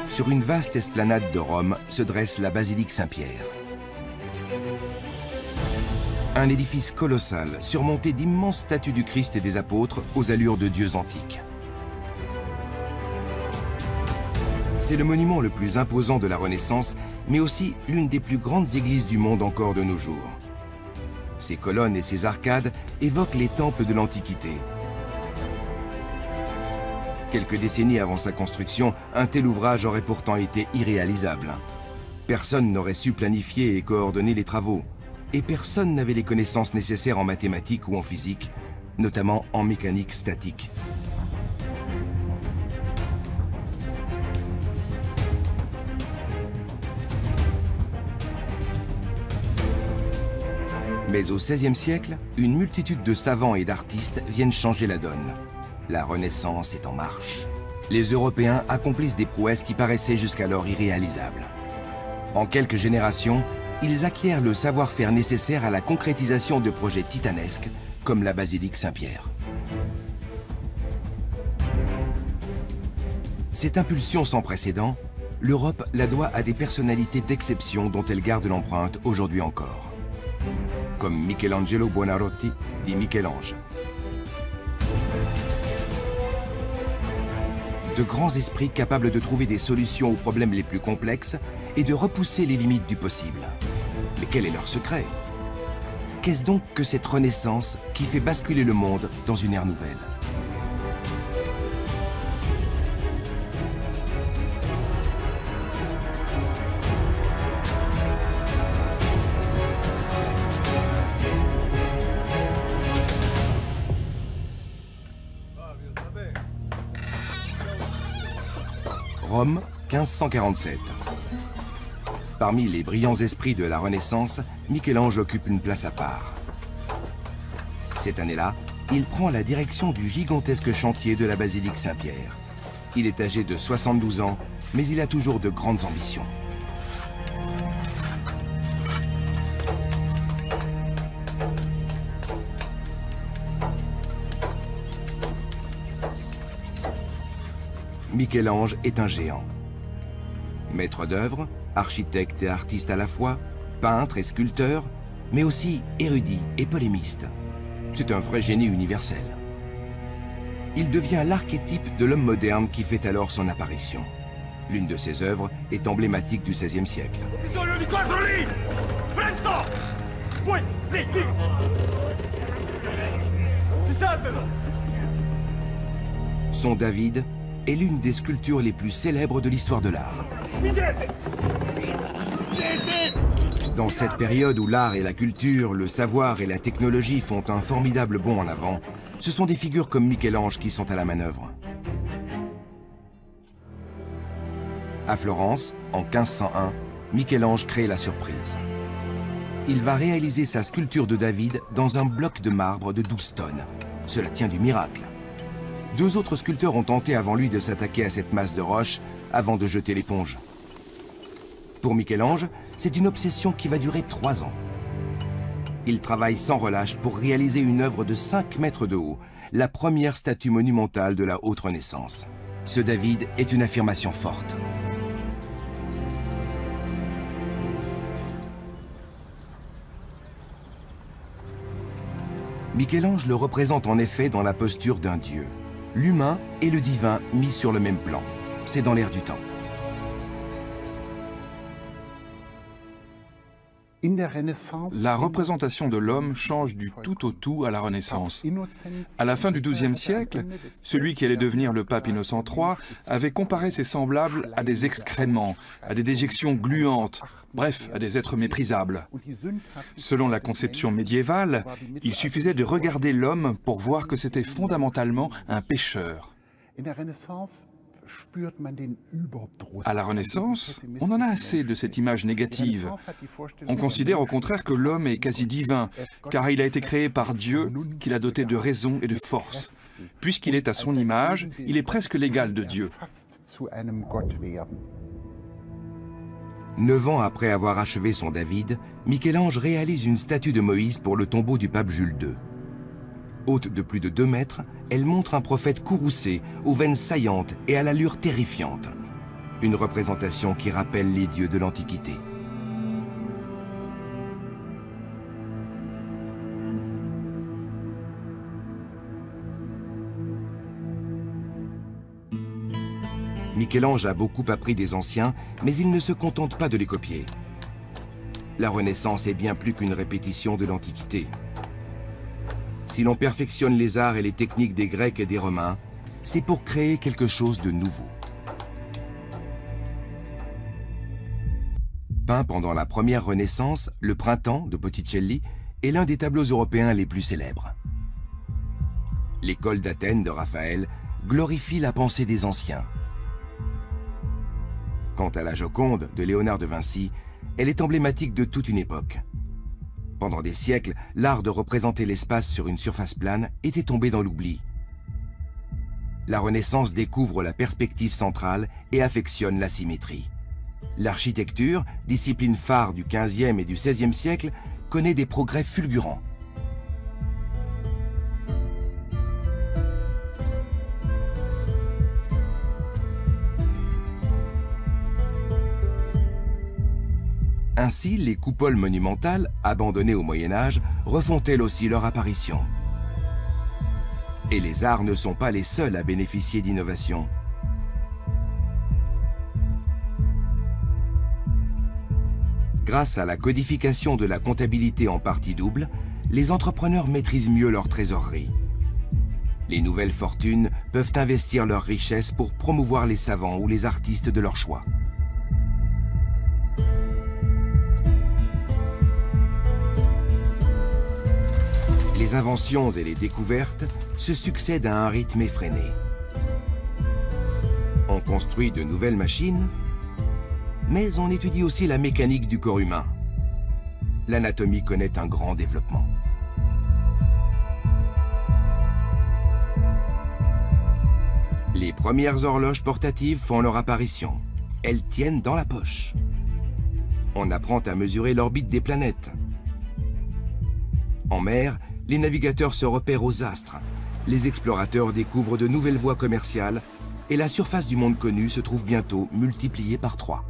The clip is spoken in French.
Sur une vaste esplanade de Rome se dresse la basilique Saint-Pierre. Un édifice colossal surmonté d'immenses statues du Christ et des apôtres aux allures de dieux antiques. C'est le monument le plus imposant de la Renaissance, mais aussi l'une des plus grandes églises du monde encore de nos jours. Ses colonnes et ses arcades évoquent les temples de l'Antiquité. Quelques décennies avant sa construction, un tel ouvrage aurait pourtant été irréalisable. Personne n'aurait su planifier et coordonner les travaux. Et personne n'avait les connaissances nécessaires en mathématiques ou en physique, notamment en mécanique statique. Mais au XVIe siècle, une multitude de savants et d'artistes viennent changer la donne. La Renaissance est en marche. Les Européens accomplissent des prouesses qui paraissaient jusqu'alors irréalisables. En quelques générations, ils acquièrent le savoir-faire nécessaire à la concrétisation de projets titanesques, comme la basilique Saint-Pierre. Cette impulsion sans précédent, l'Europe la doit à des personnalités d'exception dont elle garde l'empreinte aujourd'hui encore. Comme Michelangelo Buonarroti, dit Michel-Ange. De grands esprits capables de trouver des solutions aux problèmes les plus complexes et de repousser les limites du possible. Mais quel est leur secret? Qu'est-ce donc que cette Renaissance qui fait basculer le monde dans une ère nouvelle? Rome, 1547. Parmi les brillants esprits de la Renaissance, Michel-Ange occupe une place à part. Cette année-là, il prend la direction du gigantesque chantier de la basilique Saint-Pierre. Il est âgé de 72 ans, mais il a toujours de grandes ambitions. Michel-Ange est un géant. Maître d'œuvre, architecte et artiste à la fois, peintre et sculpteur, mais aussi érudit et polémiste. C'est un vrai génie universel. Il devient l'archétype de l'homme moderne qui fait alors son apparition. L'une de ses œuvres est emblématique du XVIe siècle. Son David est l'une des sculptures les plus célèbres de l'histoire de l'art. Dans cette période où l'art et la culture, le savoir et la technologie font un formidable bond en avant, ce sont des figures comme Michel-Ange qui sont à la manœuvre. À Florence, en 1501, Michel-Ange crée la surprise. Il va réaliser sa sculpture de David dans un bloc de marbre de 12 tonnes. Cela tient du miracle. Deux autres sculpteurs ont tenté avant lui de s'attaquer à cette masse de roche avant de jeter l'éponge. Pour Michel-Ange, c'est une obsession qui va durer 3 ans. Il travaille sans relâche pour réaliser une œuvre de 5 mètres de haut, la première statue monumentale de la haute Renaissance. Ce David est une affirmation forte. Michel-Ange le représente en effet dans la posture d'un dieu. L'humain et le divin mis sur le même plan. C'est dans l'air du temps. La représentation de l'homme change du tout au tout à la Renaissance. À la fin du XIIe siècle, celui qui allait devenir le pape Innocent III avait comparé ses semblables à des excréments, à des déjections gluantes, bref, à des êtres méprisables. Selon la conception médiévale, il suffisait de regarder l'homme pour voir que c'était fondamentalement un pécheur. À la Renaissance, on en a assez de cette image négative. On considère au contraire que l'homme est quasi divin, car il a été créé par Dieu, qu'il a doté de raison et de force. Puisqu'il est à son image, il est presque l'égal de Dieu. 9 ans après avoir achevé son David, Michel-Ange réalise une statue de Moïse pour le tombeau du pape Jules II. Haute de plus de 2 mètres, elle montre un prophète courroucé, aux veines saillantes et à l'allure terrifiante. Une représentation qui rappelle les dieux de l'Antiquité. Michel-Ange a beaucoup appris des anciens, mais il ne se contente pas de les copier. La Renaissance est bien plus qu'une répétition de l'Antiquité. Si l'on perfectionne les arts et les techniques des Grecs et des Romains, c'est pour créer quelque chose de nouveau. Peint pendant la première Renaissance, le Printemps de Botticelli est l'un des tableaux européens les plus célèbres. L'école d'Athènes de Raphaël glorifie la pensée des anciens. Quant à la Joconde de Léonard de Vinci, elle est emblématique de toute une époque. Pendant des siècles, l'art de représenter l'espace sur une surface plane était tombé dans l'oubli. La Renaissance découvre la perspective centrale et affectionne la symétrie. L'architecture, discipline phare du XVe et du XVIe siècle, connaît des progrès fulgurants. Ainsi, les coupoles monumentales, abandonnées au Moyen-Âge, refont elles aussi leur apparition. Et les arts ne sont pas les seuls à bénéficier d'innovations. Grâce à la codification de la comptabilité en partie double, les entrepreneurs maîtrisent mieux leur trésorerie. Les nouvelles fortunes peuvent investir leurs richesses pour promouvoir les savants ou les artistes de leur choix. Les inventions et les découvertes se succèdent à un rythme effréné. On construit de nouvelles machines, mais on étudie aussi la mécanique du corps humain. L'anatomie connaît un grand développement. Les premières horloges portatives font leur apparition. Elles tiennent dans la poche. On apprend à mesurer l'orbite des planètes. En mer, les navigateurs se repèrent aux astres, les explorateurs découvrent de nouvelles voies commerciales et la surface du monde connu se trouve bientôt multipliée par 3.